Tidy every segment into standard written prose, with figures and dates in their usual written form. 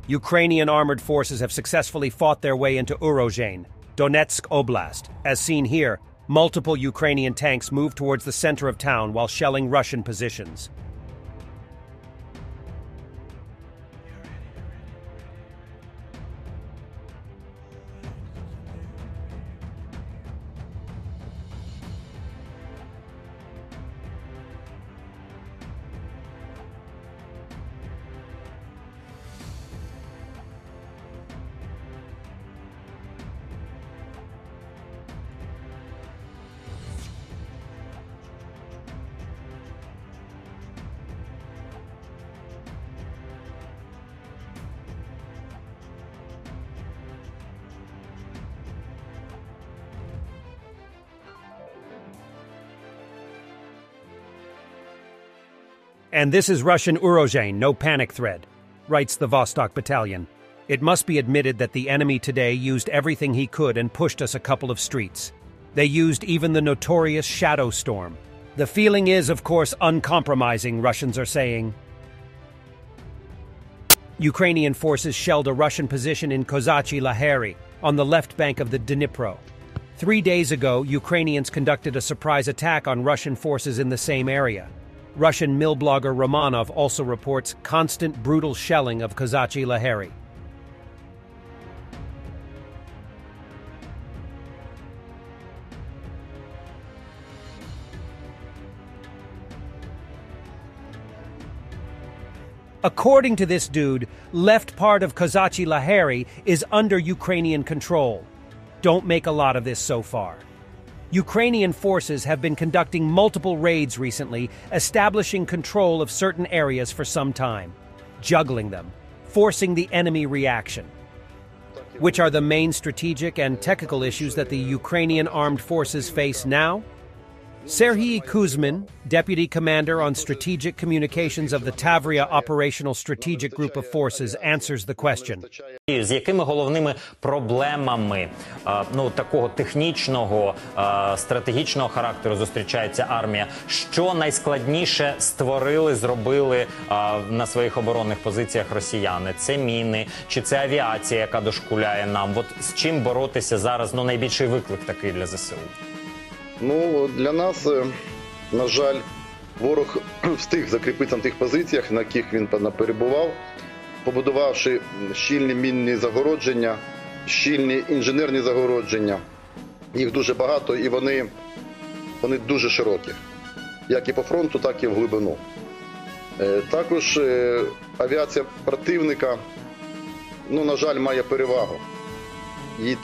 Ukrainian armored forces have successfully fought their way into Urozhaine, Donetsk Oblast. As seen here, multiple Ukrainian tanks move towards the center of town while shelling Russian positions. And this is Russian Urozhaine, no panic thread, writes the Vostok Battalion. It must be admitted that the enemy today used everything he could and pushed us a couple of streets. They used even the notorious shadow storm. The feeling is, of course, uncompromising, Russians are saying. Ukrainian forces shelled a Russian position in Kozachyi-Laheri, on the left bank of the Dnipro. 3 days ago, Ukrainians conducted a surprise attack on Russian forces in the same area. Russian mill blogger Romanov also reports constant brutal shelling of Kozachyi-Laheri. According to this dude, left part of Kozachyi-Laheri is under Ukrainian control. Don't make a lot of this so far. Ukrainian forces have been conducting multiple raids recently, establishing control of certain areas for some time, juggling them, forcing the enemy reaction. Which are the main strategic and technical issues that the Ukrainian armed forces face now? Serhiy Kuzmin, Deputy Commander on Strategic Communications of the Tavria Operational Strategic Group of Forces, answers the question. З якими головними проблемами такого технічного, стратегічного характеру зустрічається армія? Що найскладніше зробили на своїх оборонних позиціях росіяни? Це міни, чи це авіація, яка дошкуляє нам? От з чим боротися зараз, найбільший виклик такий для ЗСУ? Для нас, на жаль, ворог встиг закріпитися на тих позиціях, на яких він перебував, побудувавши щільні мінні загородження, щільні інженерні загородження. Їх дуже багато і вони дуже широкі, як і по фронту, так і в глибину. Також авіація противника, на жаль, має перевагу. Їй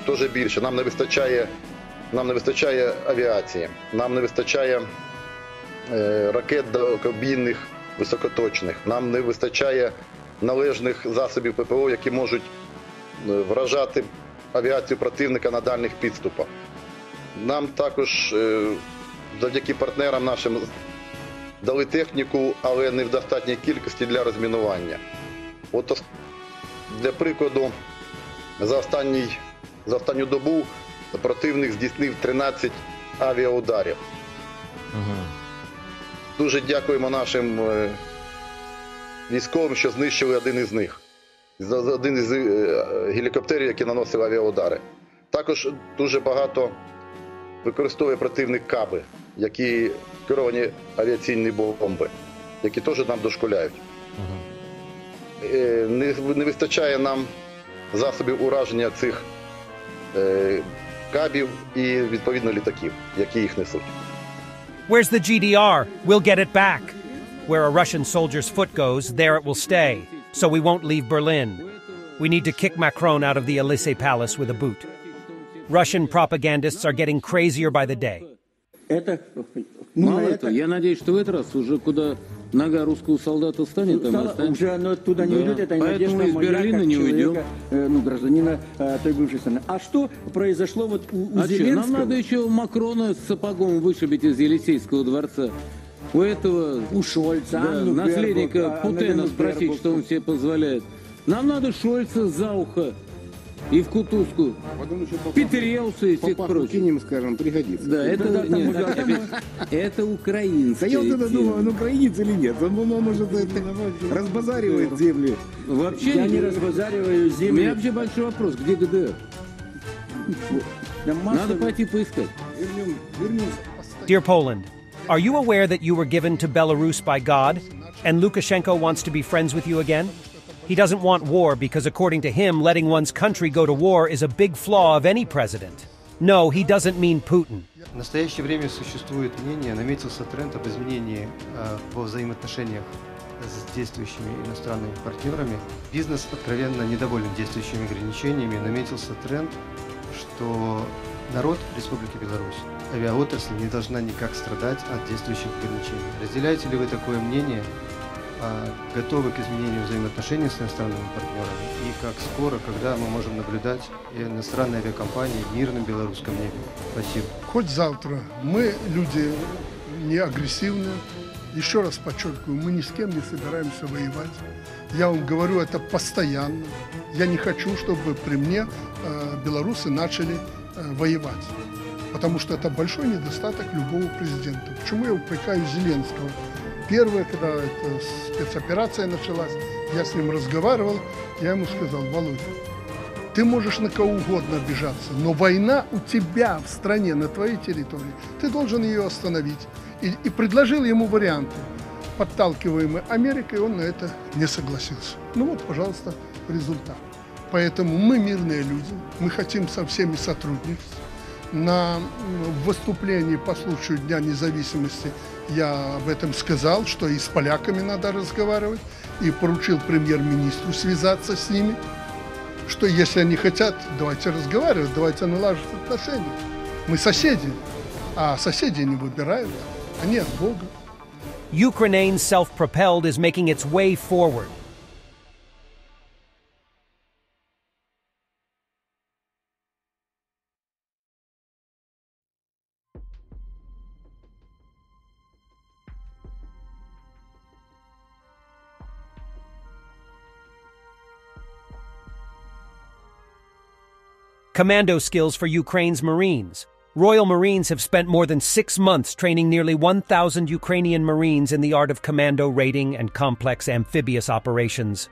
теж більше. Нам не вистачає авіації, нам не вистачає ракет далекобійних, високоточних, нам не вистачає належних засобів ППО, які можуть вражати авіацію противника на дальніх підступах. Нам також, завдяки партнерам нашим, дали техніку, але не в достатній кількості для розмінування. От для прикладу, за останню добу противник здійснив 13 авіаударів. Дуже дякуємо нашим військовим, що знищили один із них. Один із гелікоптерів, які наносили авіаудари. Також дуже багато використовує противник каби, які керовані авіаційні бомби, які теж нам дошкуляють. Не вистачає нам засобів ураження цих кабів і, відповідно, літаків, які їх несуть. Where's the GDR? We'll get it back. Where a Russian soldier's foot goes, there it will stay. So we won't leave Berlin. We need to kick Macron out of the Élysée Palace with a boot. Russian propagandists are getting crazier by the day. Я надеюсь, что в этот раз уже куда нога русского солдата станет, там останется. Уже туда не уйдет, это надежда из Берлина не уйдем. Гражданина той бывшей страны. А что произошло у Зеленского? Нам надо еще Макрона с сапогом вышибить из Елисейского дворца. У этого у Шольца, наследника Путена спросить, что он себе позволяет. Нам надо Шольца за ухо и в Кутузку, Потом еще Петрелсы и всех папаху прочих. кинем, скажем, пригодится. Да, это, Да, там нет, уже- это Да украинская я вот это тема. думаю, он украинец или нет? Он может разбазаривает земли. Вообще Я не разбазариваю У земли. меня вообще большой вопрос, где ГДР? Да масса- Надо пойти поискать. Вернемся. Dear Poland, are you aware that you were given to Belarus by God, and Lukashenko wants to be friends with you again? He doesn't want war because, according to him, letting one's country go to war is a big flaw of any president. No, he doesn't mean Putin. В настоящее время существует мнение, наметился тренд об изменении во взаимоотношениях с действующими иностранными партнерами. Бизнес откровенно недоволен действующими ограничениями. Наметился тренд, что народ Республики Беларусь, авиаотрасль не должна никак страдать от действующих ограничений. Разделяете ли вы такое мнение? Готовы к изменению взаимоотношений с иностранными партнерами? И как скоро, когда мы можем наблюдать иностранные авиакомпании в мирном белорусском небе? Спасибо. Хоть завтра. Мы люди не агрессивные. Еще раз подчеркиваю, мы ни с кем не собираемся воевать. Я вам говорю это постоянно. Я не хочу, чтобы при мне белорусы начали воевать. Потому что это большой недостаток любого президента. Почему я упрекаю Зеленского? Первое, когда эта спецоперация началась, я с ним разговаривал, я ему сказал: Володя, ты можешь на кого угодно обижаться, но война у тебя в стране, на твоей территории, ты должен ее остановить. И предложил ему варианты, подталкиваемые Америкой, он на это не согласился. Ну вот, пожалуйста, результат. Поэтому мы мирные люди, мы хотим со всеми сотрудничать. На выступлении по случаю Дня независимости я об этом сказал, что и с поляками надо разговаривать, и поручил премьер-министру связаться с ними, что если они хотят, давайте разговаривать, давайте налаживать отношения. Мы соседи, а соседи не выбирают, они от Бога. Ukraine self-propelled is making its way forward. Commando skills for Ukraine's Marines. Royal Marines have spent more than 6 months training nearly 1,000 Ukrainian Marines in the art of commando raiding and complex amphibious operations.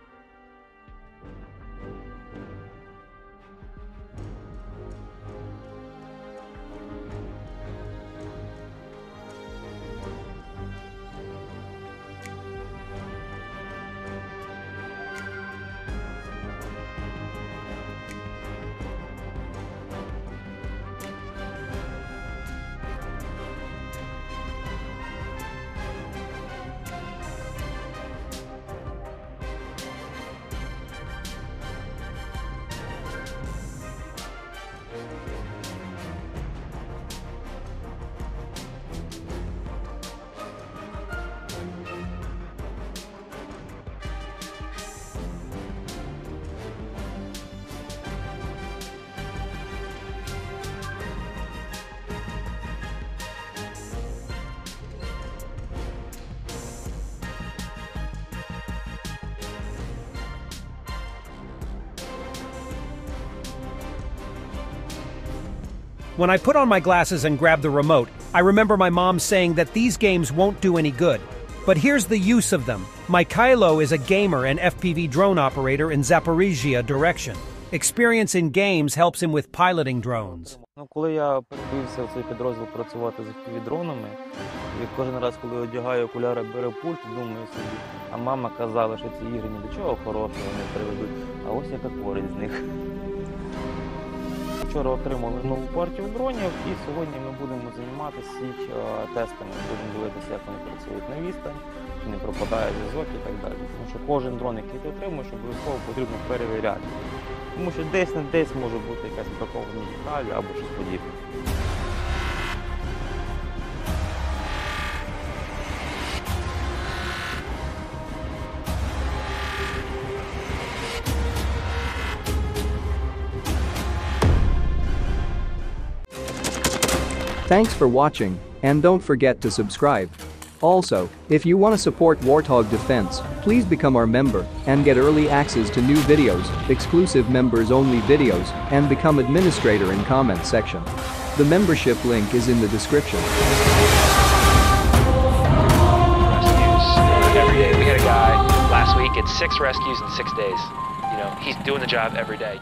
When I put on my glasses and grab the remote, I remember my mom saying that these games won't do any good. But here's the use of them. Mikhailo is a gamer and FPV drone operator in Zaporizhia direction. Experience in games helps him with piloting drones. Ну, коли я перебився в цей підрозділ працювати з FPV-дронами, і кожен раз, коли одягаю окуляри, беру пульт, думаю собі, а мама казала, що ці ігри ні до чого хорошого не приведуть, а ось яка користь з них. Вчора отримали нову партію дронів, і сьогодні ми будемо займатися їх тестами. Будемо дивитися, як вони працюють на відстань, чи не пропадає зв'язок і так далі. Тому що кожен дрон, який ти отримуєш, обов'язково потрібно перевіряти. Тому що десь не десь може бути якась бракована деталь або щось подібне. Thanks for watching, and don't forget to subscribe. Also, if you want to support Warthog Defense, please become our member and get early access to new videos, exclusive members-only videos, and become administrator in comments section. The membership link is in the description. Rescues every day. We had a guy last week at 6 rescues in 6 days. You know, he's doing the job every day.